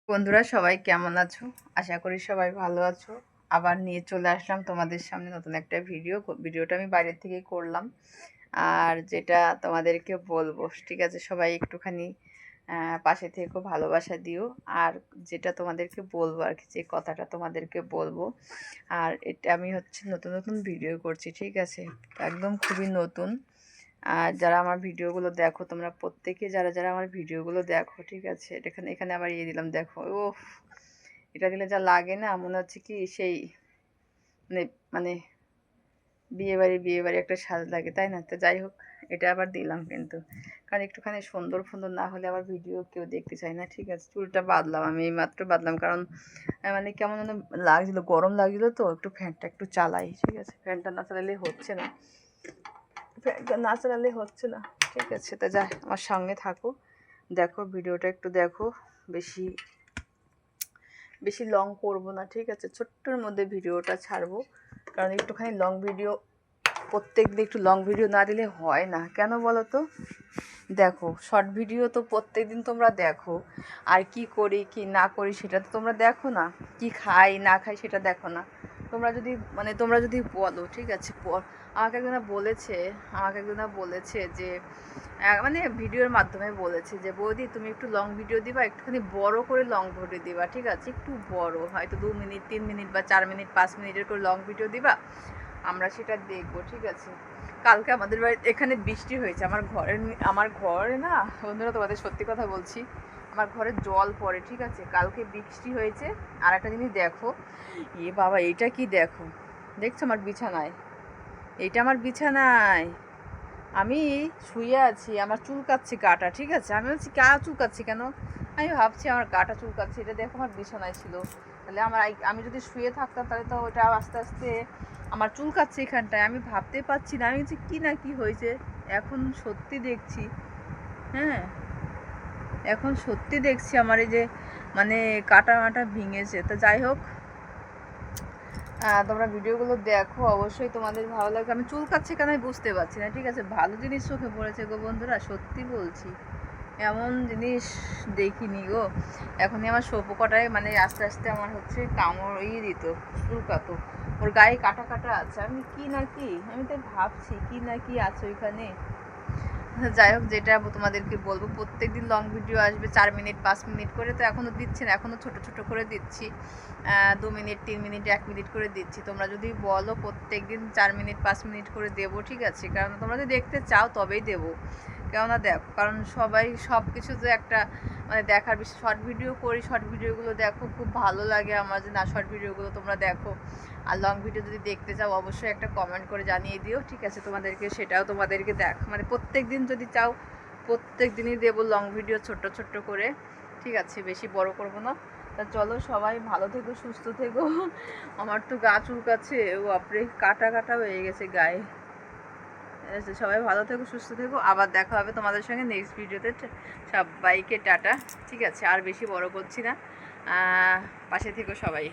বন্ধুরা সবাই কেমন আছো? আশা করি সবাই ভালো আছো। আবার নিয়ে চলে আসলাম তোমাদের সামনে নতুন একটা ভিডিওটা আমি বাইরের থেকেই করলাম। আর যেটা তোমাদেরকে বলবো, ঠিক আছে, সবাই একটুখানি পাশে থেকো, ভালোবাসা দিও। আর যেটা তোমাদেরকে বলবো আর কি, যে কথাটা তোমাদেরকে বলবো, আর এটা আমি নতুন নতুন ভিডিও করছি, ঠিক আছে, একদম খুবই নতুন। আর যারা আমার ভিডিওগুলো দেখো, তোমরা প্রত্যেকে যারা যারা আমার ভিডিওগুলো দেখো, ঠিক আছে, এখানে এখানে আবার দিলাম, দেখো। ও, এটা দিলে যা লাগে না, মনে হচ্ছে কি সেই মানে মানে বিয়ে বাড়ি একটা স্বাদ লাগে, তাই না? তো যাই হোক, এটা আবার দিলাম কিন্তু, কারণ একটুখানি সুন্দর সুন্দর না হলে আবার ভিডিও কেউ দেখতে চায় না, ঠিক আছে। চুলটা বাঁধলাম, আমি এই মাত্র বাঁধলাম, কারণ মানে কেমন যেন লাগছিলো, গরম লাগছিলো, তো একটু ফ্যানটা একটু চালাই, ঠিক আছে। ফ্যানটা না চালালে হচ্ছে না, ঠিক আছে। তা যাই, আমার সঙ্গে থাকো, দেখো ভিডিওটা একটু দেখো। বেশি বেশি লং করবো না, ঠিক আছে, ছোট্টর মধ্যে ভিডিওটা ছাড়বো, কারণ একটুখানি লং ভিডিও প্রত্যেক দিন একটু লং ভিডিও না দিলে হয় না, কেন বলো তো? দেখো, শর্ট ভিডিও তো প্রত্যেক দিন তোমরা দেখো, আর কি করি কি না করি সেটা তো তোমরা দেখো না, কি খাই না খাই সেটা দেখো না। তোমরা যদি বলো, ঠিক আছে, আমাকে একজনা বলেছে যে মানে ভিডিওর মাধ্যমে বলেছে যে, বৌদি তুমি একটু লং ভিডিও দিবা, একটুখানি বড় করে লং ভিডিও দিবা, ঠিক আছে, একটু বড়, হয়তো 2 মিনিট 3 মিনিট বা 4 মিনিট 5 মিনিটের করে লং ভিডিও দিবা, আমরা সেটা দেখবো, ঠিক আছে। কালকে আমাদের বাড়িতে এখানে বৃষ্টি হয়েছে, আমার ঘরে না বন্ধুরা, তোমাদের সত্যি কথা বলছি, আমার ঘরে জল পড়ে, ঠিক আছে, কালকে বৃষ্টি হয়েছে। আর একটা জিনিস দেখো, বাবা, এইটা কি দেখো, দেখছো আমার বিছানায়, এইটা আমার বিছানায় আমি শুয়ে আছি, আমার চুলকাচ্ছে গাটা, ঠিক আছে। আমি বলছি গা চুলকাচ্ছে কেন, আমি ভাবছি আমার গাটা চুলকাচ্ছে, এটা দেখো আমার বিছানায় ছিল, তাহলে আমি যদি শুয়ে থাকতাম তাহলে তো ওটা আস্তে আস্তে আমার চুলকাচ্ছে এখানটায়, আমি ভাবতে পারছি না, আমি বলছি কি না কি হয়েছে। এখন সত্যি দেখছি, হ্যাঁ, এখন সত্যি দেখছি আমার এই যে মানে কাটা মাটা ভেঙেছে। তো যাই হোক, তোমরা ভিডিওগুলো দেখো, অবশ্যই তোমাদের ভালো লাগবে। আমি চুলকাচ্ছে কেন আমি বুঝতে পারছি না, ঠিক আছে। ভালো জিনিস চোখে পড়েছে গো বন্ধুরা, সত্যি বলছি, এমন জিনিস দেখিনি গো। এখনই আমার সপুকটায় মানে আস্তে আস্তে আমার কামড় দিত, চুলকাতো, ওর গায়ে কাটা কাটা আছে, আমি কি না কি, আমি তো ভাবছি কি না কি আছে ওইখানে। যাই হোক, যেটা তোমাদেরকে বলবো, প্রত্যেক দিন লং ভিডিও আসবে 4 মিনিট 5 মিনিট করে, তো এখনও দিচ্ছি না, এখনও ছোট ছোট করে দিচ্ছি, 2 মিনিট 3 মিনিট 1 মিনিট করে দিচ্ছি। তোমরা যদি বলো প্রত্যেক দিন 4 মিনিট 5 মিনিট করে দেবো, ঠিক আছে, কারণ তোমরা যদি দেখতে চাও তবেই দেবো। কেননা দেখো, কারণ সবাই সব কিছু তো একটা মানে দেখার বেশি, শর্ট ভিডিও করি, শর্ট ভিডিওগুলো দেখো, খুব ভালো লাগে আমার যে না, শর্ট ভিডিওগুলো তোমরা দেখো। আর লং ভিডিও যদি দেখতে চাও অবশ্যই একটা কমেন্ট করে জানিয়ে দিও, ঠিক আছে, সেটাও তোমাদেরকে মানে প্রত্যেক দিন যদি চাও প্রত্যেক দিনই দেবো লং ভিডিও, ছোট্ট ছোট্ট করে, ঠিক আছে, বেশি বড় করব না। তা চলো, সবাই ভালো থেকো, সুস্থ থেকো। আমার তো গা চুলকাচ্ছে, ও বাপরে, কাটা কাটা হয়ে গেছে গায়ে। সবাই ভালো থেকো, সুস্থ থেকো, আবার দেখা হবে তোমাদের সঙ্গে নেক্সট ভিডিওতে। সবাইকে টাটা, ঠিক আছে, আর বেশি বড় করছি না, পাশে থেকো সবাই।